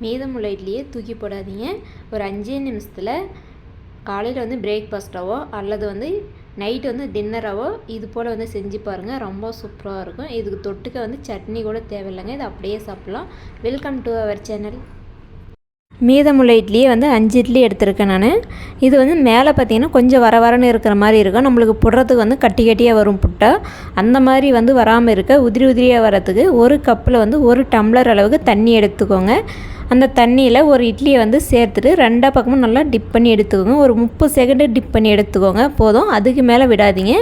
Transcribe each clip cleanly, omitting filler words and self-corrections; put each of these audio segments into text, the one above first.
மீதமுள்ள இட்லியை தூக்கி போடாதீங்க. ஒரு 5 நிமிஷத்தில் காலையில் வந்து பிரேக்ஃபாஸ்ட்டாவோ அல்லது வந்து நைட்டு வந்து டின்னராவோ இது போல் வந்து செஞ்சு பாருங்கள். ரொம்ப சூப்பராக இருக்கும். இதுக்கு தொட்டுக்க வந்து சட்னி கூட தேவையில்லைங்க. இது அப்படியே சாப்பிட்லாம். Welcome to our channel. மீதமுள்ள இட்லியே வந்து 5 இட்லி எடுத்திருக்கேன் நான். இது வந்து மேலே பார்த்திங்கன்னா கொஞ்சம் வரன்னு இருக்கிற மாதிரி இருக்கும். நம்மளுக்கு புடுறதுக்கு வந்து கட்டி கட்டியாக வரும் புட்டா. அந்த மாதிரி வந்து வராமல் இருக்க உதிரியாக வரத்துக்கு ஒரு கப்பில் வந்து 1 டம்ளர் அளவுக்கு தண்ணி எடுத்துக்கோங்க. அந்த தண்ணியில் ஒரு இட்லியை வந்து சேர்த்துட்டு 2 பக்கமும் நல்லா டிப் பண்ணி எடுத்துக்கோங்க. ஒரு 30 செகண்டு டிப் பண்ணி எடுத்துக்கோங்க போதும். அதுக்கு மேலே விடாதீங்க.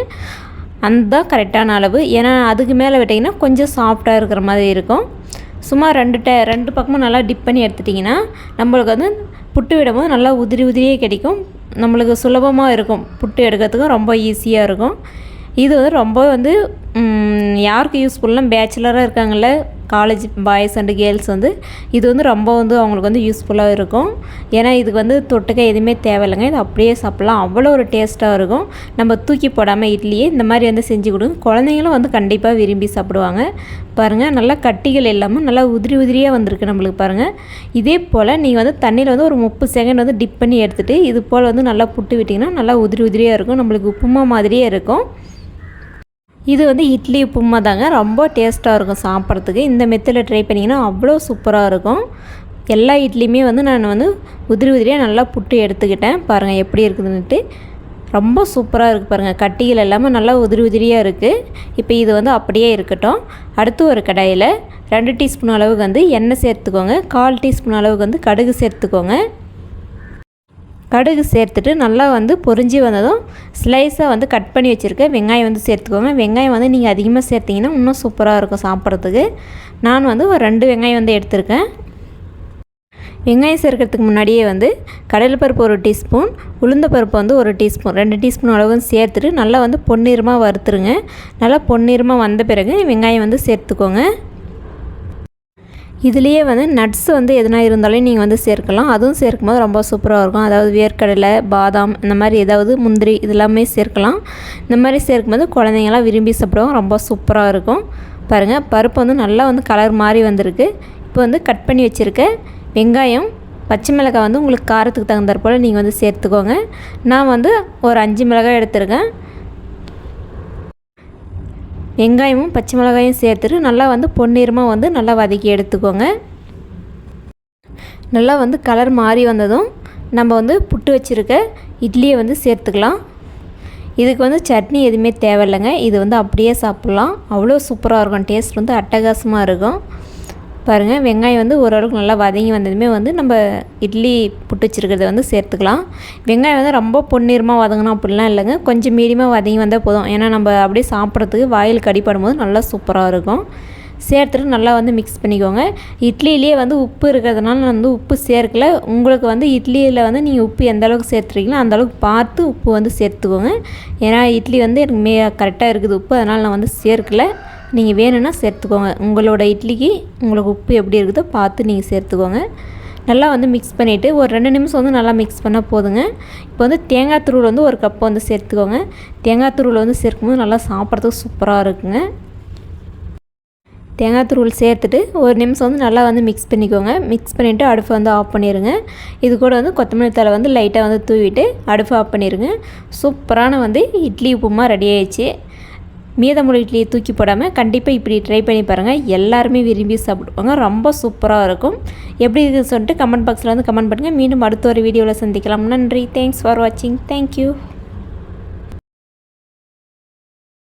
அதுதான் கரெக்டான அளவு. ஏன்னா அதுக்கு மேலே விட்டிங்கன்னா கொஞ்சம் சாஃப்டாக இருக்கிற மாதிரி இருக்கும். சும்மா 2 பக்கமும் நல்லா டிப் பண்ணி எடுத்துட்டிங்கன்னா நம்மளுக்கு வந்து புட்டு விடும்போது நல்லா உதிரியே கிடைக்கும். நம்மளுக்கு சுலபமாக இருக்கும். புட்டு எடுக்கிறதுக்கும் ரொம்ப ஈஸியாக இருக்கும். இது வந்து ரொம்ப வந்து யாருக்கு யூஸ்ஃபுல்லாக பேச்சுலராக இருக்காங்கள்ல, காலேஜ் பாய்ஸ் அண்டு கேர்ள்ஸ் வந்து இது வந்து ரொம்ப வந்து அவங்களுக்கு வந்து யூஸ்ஃபுல்லாக இருக்கும். ஏன்னா இதுக்கு வந்து தொட்டுக்க எதுவுமே தேவையில்லைங்க. இது அப்படியே சாப்பிட்லாம். அவ்வளோ ஒரு டேஸ்ட்டாக இருக்கும். நம்ம தூக்கி போடாமல் இட்லியே இந்த மாதிரி வந்து செஞ்சு கொடுங்க. குழந்தைங்களும் வந்து கண்டிப்பாக விரும்பி சாப்பிடுவாங்க. பாருங்கள், நல்லா கட்டிகள் இல்லாமல் நல்லா உதிரியாக வந்திருக்கு நம்மளுக்கு. பாருங்கள், இதே போல் நீங்கள் வந்து தண்ணியில் வந்து ஒரு 30 செகண்ட் வந்து டிப் பண்ணி எடுத்துகிட்டு இது போல் வந்து நல்லா புட்டு விட்டிங்கன்னா நல்லா உதிரியாக இருக்கும். நம்மளுக்கு உப்புமா மாதிரியே இருக்கும். இது வந்து இட்லி உப்புமா தாங்க. ரொம்ப டேஸ்ட்டாக இருக்கும் சாப்பிட்றதுக்கு. இந்த மெத்தடில் ட்ரை பண்ணிங்கன்னா அவ்வளோ சூப்பராக இருக்கும். எல்லா இட்லியுமே வந்து நான் வந்து உதிரியாக நல்லா புட்டு எடுத்துக்கிட்டேன். பாருங்கள் எப்படி இருக்குதுன்னுட்டு. ரொம்ப சூப்பராக இருக்குது பாருங்கள். கட்டிகள் எல்லாமே நல்லா உதிரியாக இருக்குது. இப்போ இது வந்து அப்படியே இருக்கட்டும். அடுத்து ஒரு கடாயில் 2 டீஸ்பூன் அளவுக்கு வந்து எண்ணெய் சேர்த்துக்கோங்க. 1/4 டீஸ்பூன் அளவுக்கு வந்து கடுகு சேர்த்துக்கோங்க. கடுகு சேர்த்துட்டு நல்லா வந்து பொரிஞ்சு வந்ததும் ஸ்லைஸாக வந்து கட் பண்ணி வச்சுருக்க வெங்காயம் வந்து சேர்த்துக்கோங்க. வெங்காயம் வந்து நீங்கள் அதிகமாக சேர்த்திங்கன்னா இன்னும் சூப்பராக இருக்கும் சாப்பிட்றதுக்கு. நான் வந்து ஒரு 2 வெங்காயம் வந்து எடுத்திருக்கேன். வெங்காயம் சேர்க்கறதுக்கு முன்னாடியே வந்து கடலைப்பருப்பு 1 டீஸ்பூன், உளுந்தப்பருப்பு வந்து 1 டீஸ்பூன், 2 டீஸ்பூன் அளவுக்கு சேர்த்துட்டு நல்லா வந்து பொன்னிறமாக வறுத்துருங்க. நல்லா பொன்னிறமாக வந்த பிறகு வெங்காயம் வந்து சேர்த்துக்கோங்க. இதுலேயே வந்து நட்ஸ் வந்து எதுனா இருந்தாலும் நீங்கள் வந்து சேர்க்கலாம். அதுவும் சேர்க்கும்போது ரொம்ப சூப்பராக இருக்கும். அதாவது வேர்க்கடலை, பாதாம், இந்த மாதிரி ஏதாவது முந்திரி இதெல்லாமே சேர்க்கலாம். இந்த மாதிரி சேர்க்கும்போது குழந்தைங்களாம் விரும்பி சாப்பிடுவாங்க. ரொம்ப சூப்பராக இருக்கும். பாருங்கள், பருப்பு வந்து நல்லா வந்து கலர் மாதிரி வந்திருக்கு. இப்போ வந்து கட் பண்ணி வச்சுருக்க வெங்காயம், பச்சை மிளகாய் வந்து உங்களுக்கு காரத்துக்கு தகுந்தாற் போல் நீங்கள் வந்து சேர்த்துக்கோங்க. நான் வந்து ஒரு 5 மிளகாய் எடுத்துருக்கேன். வெங்காயமும் பச்சை மிளகாயும் சேர்த்துட்டு நல்லா வந்து பொன்னிறமாக வந்து நல்லா வதக்கி எடுத்துக்கோங்க. நல்லா வந்து கலர் மாறி வந்ததும் நம்ம வந்து புட்டு வச்சுருக்க இட்லியை வந்து சேர்த்துக்கலாம். இதுக்கு வந்து சட்னி எதுவுமே தேவையில்லைங்க. இது வந்து அப்படியே சாப்பிட்லாம். அவ்வளோ சூப்பராக இருக்கும். டேஸ்ட் வந்து அட்டகாசமாக இருக்கும். பாருங்கள், வெங்காயம் வந்து ஓரளவுக்கு நல்லா வதங்கி வந்ததுமே வந்து நம்ம இட்லி புட்டு வச்சுருக்கிறத வந்து சேர்த்துக்கலாம். வெங்காயம் வந்து ரொம்ப பொன்னிறமாக வதங்கணும் அப்படிலாம் இல்லைங்க. கொஞ்சம் மீடியமாக வதங்கி வந்தால் போதும். ஏன்னா நம்ம அப்படியே சாப்பிட்றதுக்கு வாயில் கடிப்படும் போது நல்லா சூப்பராக இருக்கும். சேர்த்துட்டு நல்லா வந்து மிக்ஸ் பண்ணிக்கோங்க. இட்லியிலே வந்து உப்பு இருக்கிறதுனால நான் வந்து உப்பு சேர்க்கல. உங்களுக்கு வந்து இட்லியில் வந்து நீங்கள் உப்பு எந்த அளவுக்கு சேர்த்துறீங்களோ அந்தளவுக்கு பார்த்து உப்பு வந்து சேர்த்துக்கோங்க. ஏன்னா இட்லி வந்து எனக்கு கரெக்டாக இருக்குது உப்பு, அதனால் நான் வந்து சேர்க்கலை. நீங்கள் வேணும்னா சேர்த்துக்கோங்க. உங்களோட இட்லிக்கு உங்களுக்கு உப்பு எப்படி இருக்குதோ பார்த்து நீங்கள் சேர்த்துக்கோங்க. நல்லா வந்து மிக்ஸ் பண்ணிவிட்டு ஒரு 2 நிமிஷம் வந்து நல்லா மிக்ஸ் பண்ணால் போதுங்க. இப்போ வந்து தேங்காய் துருவல் வந்து 1 கப் வந்து சேர்த்துக்கோங்க. தேங்காய் துருவல் வந்து சேர்க்கும்போது நல்லா சாப்பிட்றதுக்கு சூப்பராக இருக்குங்க. தேங்காய் துருவல் சேர்த்துட்டு 1 நிமிஷம் வந்து நல்லா வந்து மிக்ஸ் பண்ணிக்கோங்க. மிக்ஸ் பண்ணிவிட்டு அடுப்பை வந்து ஆஃப் பண்ணிடுங்க. இது கூட வந்து கொத்தமல்லி தழை வந்து லைட்டாக வந்து தூவிட்டு அடுப்பை ஆஃப் பண்ணிடுங்க. சூப்பரான வந்து இட்லி உப்புமா ரெடி ஆயிடுச்சு. மீதமுள்ள இட்லியை தூக்கி போடாமல் கண்டிப்பாக இப்படி ட்ரை பண்ணி பாருங்கள். எல்லாருமே விரும்பி சாப்பிடுவாங்க. ரொம்ப சூப்பராக இருக்கும். எப்படி இருக்குன்னு சொல்லிட்டு கமெண்ட் பாக்ஸில் வந்து கமெண்ட் பண்ணுங்கள். மீண்டும் அடுத்த ஒரு வீடியோவில் சந்திக்கலாம். நன்றி. தேங்க்ஸ் ஃபார் வாட்சிங். தேங்க்யூ.